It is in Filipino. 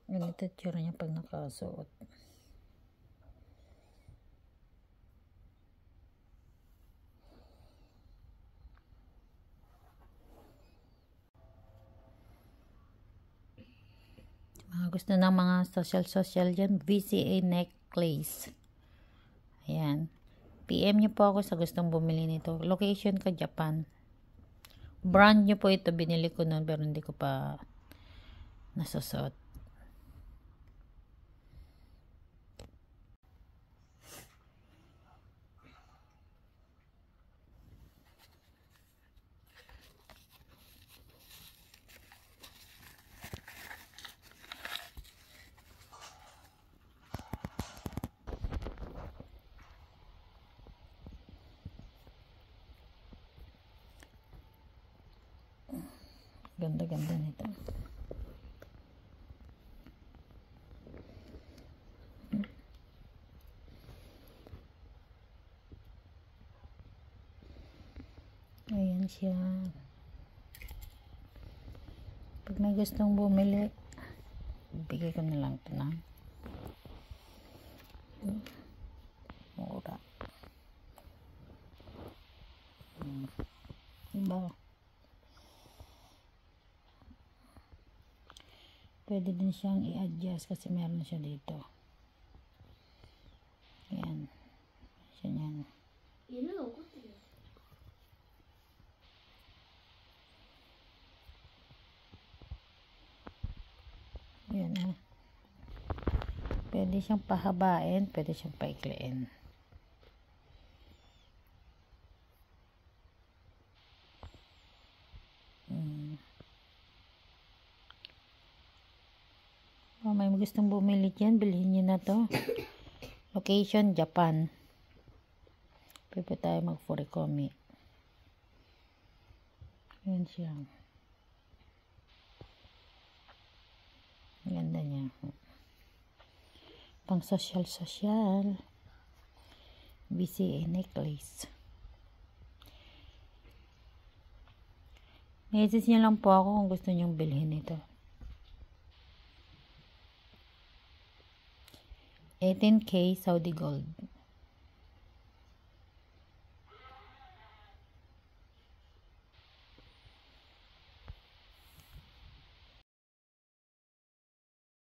Ganito tsura niya pag nakasuot. Gusto ng mga social dyan, VCA necklace. Ayan. PM nyo po ako sa gustong bumili nito. Location ko, Japan. Brand nyo po ito. Binili ko noon pero hindi ko pa nasusot. Ganda-ganda nito. Ayan siya. Pag may gustong bumili, bigay ko na lang ito na. Mura. Diba? Pwede din siyang i-adjust kasi meron siya dito. Ayan. Siya yan. Ayan ah. Pwede siyang pahabain, pwede siyang paikliin. May gustong bumili dyan, bilhin nyo na to. Location, Japan. Pwede tayo mag-furikomi. Ayan siya. Ganda niya. Pang social. BCA necklace. Message niyo lang po ako kung gusto nyong bilhin ito. 18K Saudi Gold.